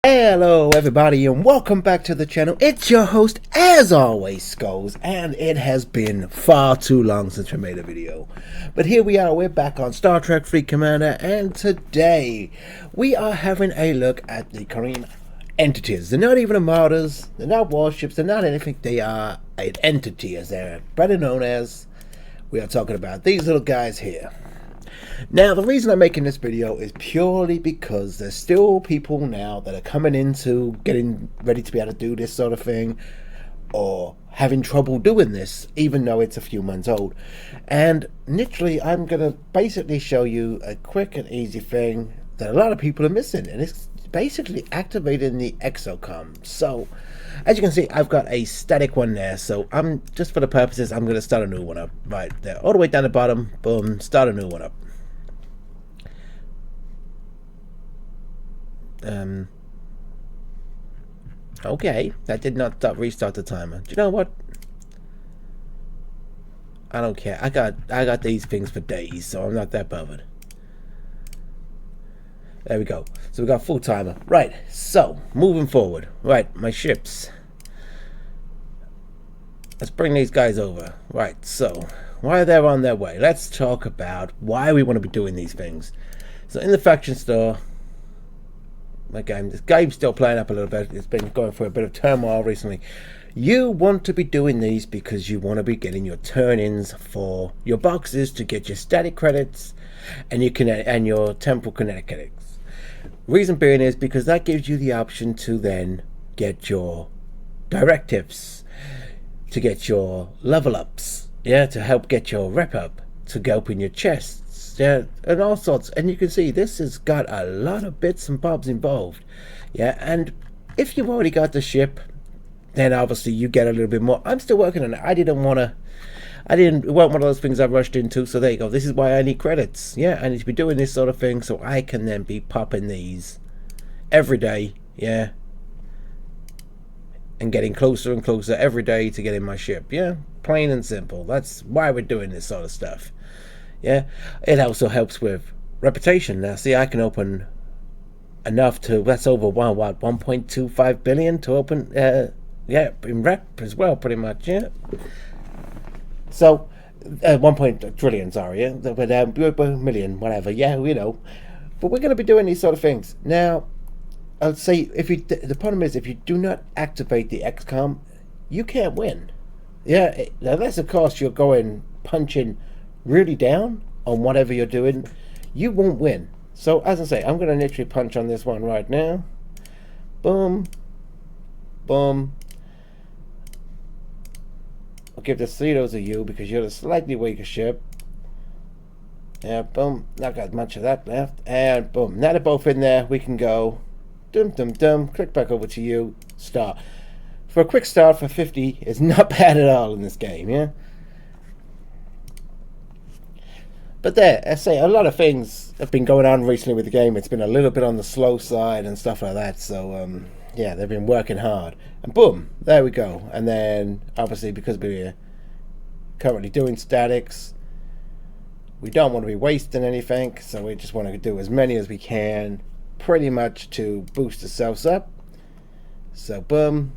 Hello everybody and welcome back to the channel. It's your host as always, Skulls, and it has been far too long since we made a video. But here we are, we're back on Star Trek Fleet Commander, and today we are having a look at the Krenim Entities. They're not even armadas, they're not warships, they're not anything, they are an entity as they're better known as. We are talking about these little guys here. Now, the reason I'm making this video is purely because there's still people now that are coming into getting ready to be able to do this sort of thing, or having trouble doing this, even though it's a few months old. And literally, I'm going to basically show you a quick and easy thing that a lot of people are missing, and it's basically activating the Exocomps. So, as you can see, I've got a static one there, so I'm just for the purposes, I'm going to start a new one up right there, all the way down the bottom. Boom, start a new one up. Okay, that did not restart the timer. Do you know what? I don't care. I got these things for days, so I'm not that bothered. There we go. So we got full timer. Right, so moving forward. Right, my ships. Let's bring these guys over. Right, so while they're on their way, let's talk about why we want to be doing these things. So in the faction store, this game's still playing up a little bit. It's been going through a bit of turmoil recently. You want to be doing these because you want to be getting your turn-ins for your boxes to get your static credits and your temporal kinetic credits. Reason being is because that gives you the option to then get your directives, to get your level ups, to help get your rep up, to go up in your chests. Yeah, and all sorts, and you can see this has got a lot of bits and bobs involved. And if you've already got the ship, then obviously you get a little bit more. I'm still working on it. It wasn't one of those things I rushed into, so there you go. This is why I need credits. I need to be doing this sort of thing so I can then be popping these every day, and getting closer and closer every day to getting my ship. Plain and simple. That's why we're doing this sort of stuff. It also helps with reputation. Now see, I can open enough to, that's over 1.25 billion to open in rep as well, pretty much. So 1 trillion, sorry, but million, whatever, but we're going to be doing these sort of things. Now I'll say, the problem is, if you do not activate the XCOM, you can't win. Unless of course you're going punching really down on whatever you're doing, you won't win. So as I say, I'm going to literally punch on this one right now. Boom, boom. I'll give the Cedos a U because you're the slightly weaker ship. Boom, not got much of that left, and boom, now they're both in there. We can go dum dum dum, click back over to you, start. For a quick start for 50 is not bad at all in this game. But there, I say, a lot of things have been going on recently with the game. It's been a little bit on the slow side and stuff like that. So, they've been working hard. And boom, there we go. And then, obviously, because we're currently doing statics, we don't want to be wasting anything. So we just want to do as many as we can, pretty much to boost ourselves up. So, boom.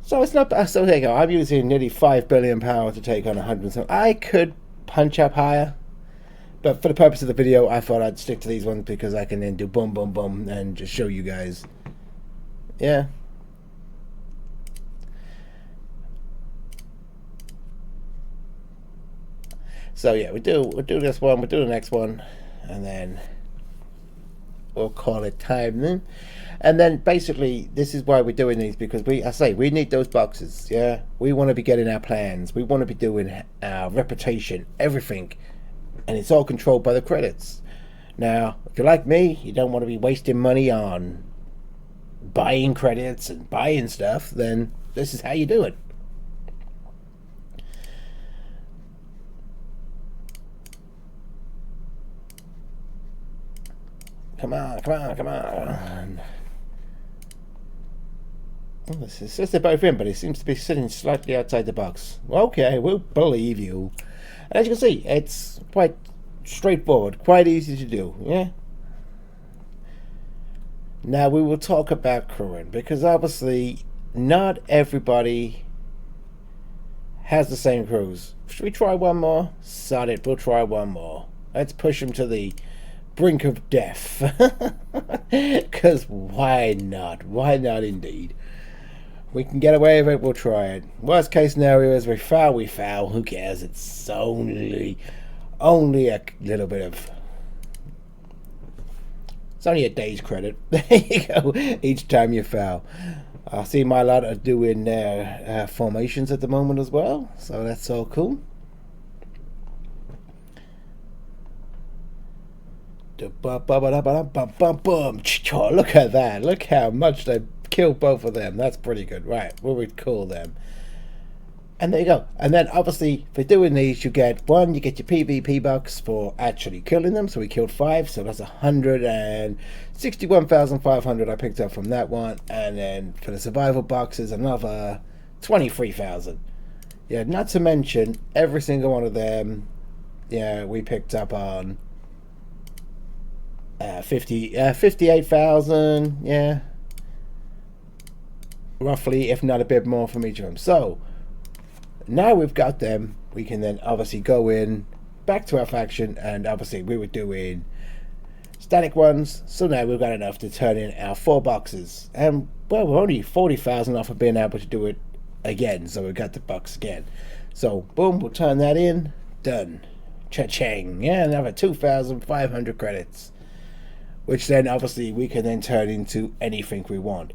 So it's not bad. So there you go. I'm using nearly 5 billion power to take on 100. So I could punch up higher, but for the purpose of the video, I thought I'd stick to these ones because I can then do boom, boom, boom, and just show you guys. So we'll do this one, we'll do the next one, and then we'll call it time then. And then basically this is why we're doing these, because we need those boxes. We want to be getting our plans, we want to be doing our reputation, everything, and it's all controlled by the credits. Now if you're like me, you don't want to be wasting money on buying credits and buying stuff, then this is how you do it. Come on, come on, come on. Well, it says they're both in, but it seems to be sitting slightly outside the box. Okay, we'll believe you. And as you can see, it's quite straightforward, quite easy to do, yeah? Now we will talk about crewing, because obviously not everybody has the same crews. Should we try one more? Sod it, we'll try one more. Let's push them to the brink of death. Because why not? Why not indeed? We can get away with it, we'll try it. Worst case scenario is we foul, who cares? It's only a little bit of... It's only a day's credit. There you go, each time you foul. I see my lot are doing their formations at the moment as well, so that's all cool. Look at that. Look how much they killed both of them. That's pretty good. Right, what would we call them? And there you go. And then obviously for doing these, you get your PvP bucks for actually killing them. So we killed 5, so that's 161,500 I picked up from that one. And then for the survival boxes, another 23,000. Yeah, not to mention every single one of them. Yeah, we picked up on 58,000. Yeah, roughly, if not a bit more from each of them. So now we've got them, we can then obviously go in back to our faction, and obviously we were doing static ones, so now we've got enough to turn in our 4 boxes, and well, we're only 40,000 off of being able to do it again, so we got the bucks again. So boom, we'll turn that in, done, cha-ching. Yeah, another 2,500 credits, which then obviously we can then turn into anything we want.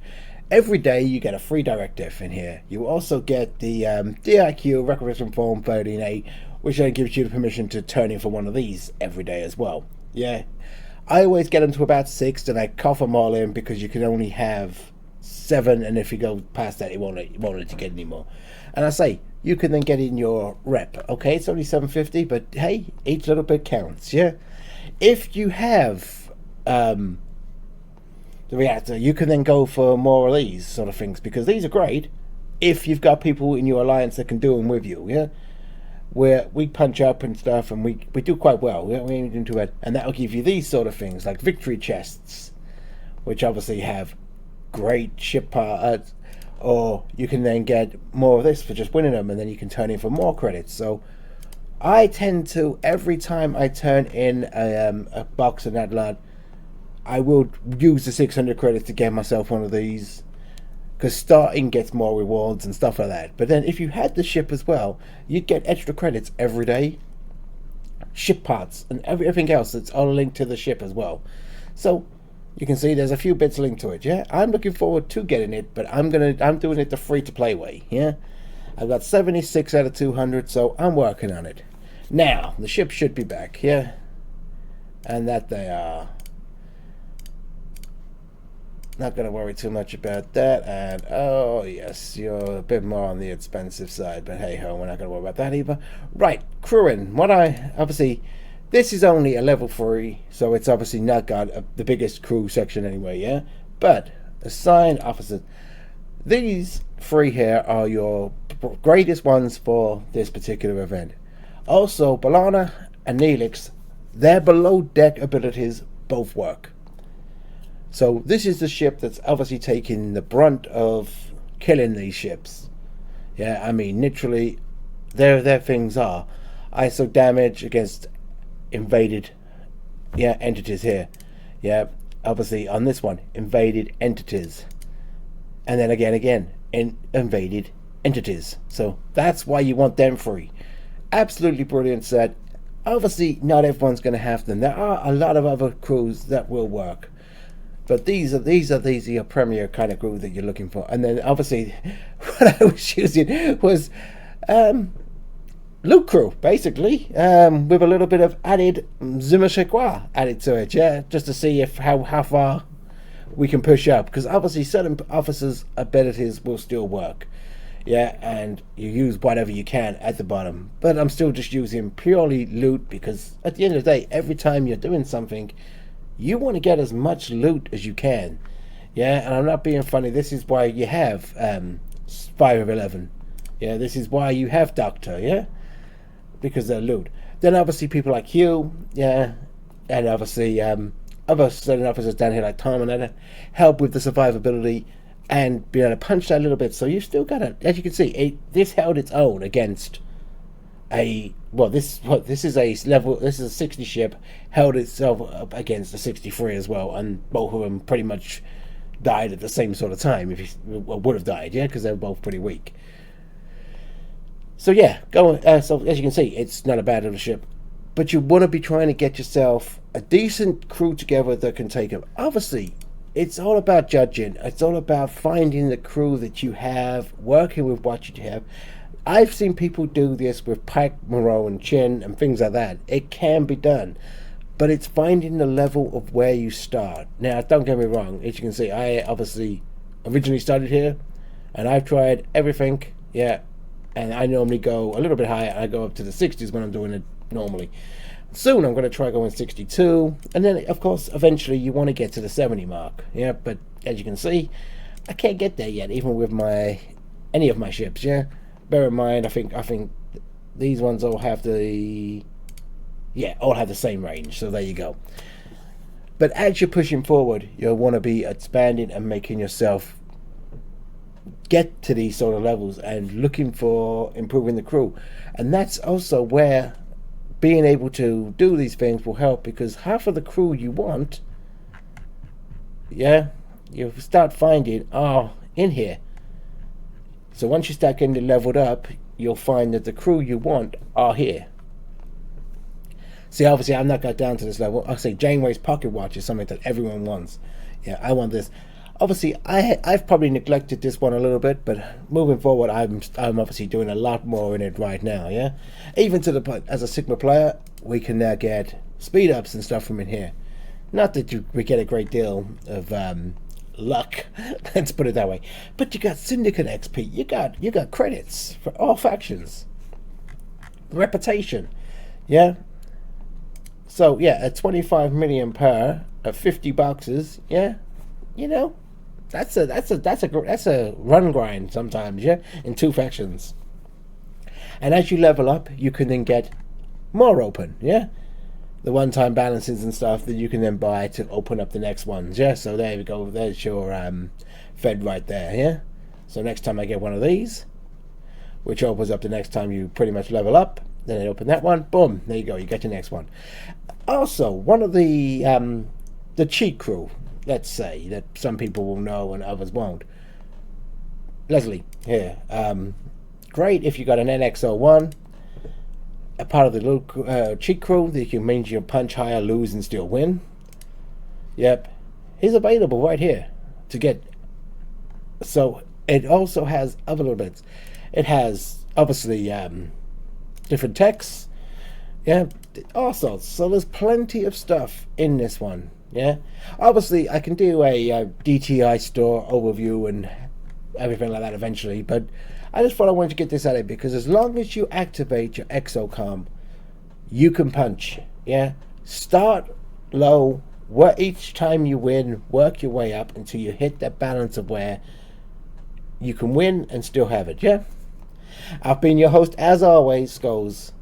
Every day you get a free directive in here. You also get the DIQ requisition form 13A, which then gives you the permission to turn in for one of these every day as well. Yeah, I always get them to about 6, then I cough them all in, because you can only have 7, and if you go past that, it won't let you get any more. And I say, you can then get in your rep. Okay, it's only 750, but hey, each little bit counts, yeah? If you have the reactor, you can then go for more of these sort of things, because these are great if you've got people in your alliance that can do them with you, yeah? Where we punch up and stuff, and we do quite well, we ain't into it, and that'll give you these sort of things, like victory chests, which obviously have great ship parts, or you can then get more of this for just winning them, and then you can turn in for more credits. So I tend to, every time I turn in a box of that lot, I will use the 600 credits to get myself one of these, because starting gets more rewards and stuff like that. But then if you had the ship as well, you'd get extra credits every day, ship parts and everything else that's all linked to the ship as well. So you can see there's a few bits linked to it. Yeah, I'm looking forward to getting it, but I'm doing it the free to play way. Yeah, I've got 76 out of 200, so I'm working on it. Now the ship should be back. Yeah, and that they are. Not going to worry too much about that. And oh yes, you're a bit more on the expensive side, but hey ho, we're not going to worry about that either. Right, crewing. Obviously this is only a level 3, so it's obviously not got the biggest crew section anyway, yeah? But assigned officers, these 3 here are your greatest ones for this particular event. Also, Balana and Neelix, their below deck abilities both work. So this is the ship that's obviously taking the brunt of killing these ships. Yeah, I mean, literally, their things are ISO damage against invaded entities here. Yeah, obviously on this one, invaded entities. And then again, invaded entities. So that's why you want them free. Absolutely brilliant set. Obviously, not everyone's going to have them. There are a lot of other crews that will work. But these are your premier kind of crew that you're looking for. And then obviously what I was using was loot crew, basically, with a little bit of added Zimmerchequois added to it, yeah, just to see how far we can push up, because obviously certain officers' abilities will still work, yeah, and you use whatever you can at the bottom. But I'm still just using purely loot, because at the end of the day, every time you're doing something, you want to get as much loot as you can, yeah. And I'm not being funny, this is why you have 5 of 11, yeah, this is why you have Doctor, yeah, because they're loot. Then obviously people like you, yeah, and obviously other certain officers down here like Tom and that help with the survivability and being able to punch that a little bit. So you've still got it. As you can see, this held its own against this is a level. This is a 60 ship, held itself up against a 63 as well, and both of them pretty much died at the same sort of time. If you would have died, yeah, because they were both pretty weak. So yeah, so as you can see, it's not a bad little ship, but you want to be trying to get yourself a decent crew together that can take them. Obviously, it's all about judging. It's all about finding the crew that you have, working with what you have. I've seen people do this with Pike, Moreau, and Chin and things like that. It can be done, but it's finding the level of where you start. Now, don't get me wrong. As you can see, I obviously originally started here, and I've tried everything, yeah, and I normally go a little bit higher. I go up to the 60s when I'm doing it normally. Soon I'm going to try going 62, and then of course eventually you want to get to the 70 mark, yeah, but as you can see, I can't get there yet, even with any of my ships, yeah. Bear in mind, I think these ones all have the same range, so there you go. But as you're pushing forward, you'll want to be expanding and making yourself get to these sort of levels and looking for improving the crew. And that's also where being able to do these things will help, because half of the crew you want, yeah, you start finding are in here. So once you start getting it leveled up, you'll find that the crew you want are here. See, obviously I've not got down to this level. I'll say Janeway's pocket watch is something that everyone wants. Yeah, I want this. Obviously, I've probably neglected this one a little bit, but moving forward, I'm obviously doing a lot more in it right now. Yeah, even to the point as a Sigma player, we can now get speed ups and stuff from in here. Not that we get a great deal of luck, let's put it that way, but you got Syndicate XP. You got credits for all factions, reputation. Yeah. So yeah, at 25 million per, at 50 boxes. Yeah, you know. That's a run grind sometimes, yeah, in 2 factions. And as you level up, you can then get more open, yeah, the one-time balances and stuff that you can then buy to open up the next ones, yeah. So there we go. There's your Fed right there, yeah. So next time I get one of these, which opens up the next time you pretty much level up, then I open that one. Boom, there you go. You get your next one. Also, one of the cheat crew, let's say, that some people will know and others won't. Leslie, here. Great if you got an NX01, a part of the little cheat crew that can mean you punch higher, lose, and still win. Yep. He's available right here to get. So it also has other little bits. It has, obviously, different texts. Yeah, all sorts. So there's plenty of stuff in this one. Yeah, obviously I can do a DTI store overview and everything like that eventually, but I just thought I wanted to get this at it, because as long as you activate your Exocomp, you can punch. Yeah, start low, work each time you win, work your way up until you hit that balance of where you can win and still have it. Yeah, I've been your host as always, Skulls,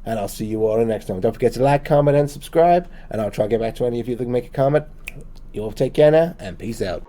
and I'll see you all in the next time. Don't forget to like, comment, and subscribe, and I'll try to get back to any of you that can make a comment. You all take care now, and peace out.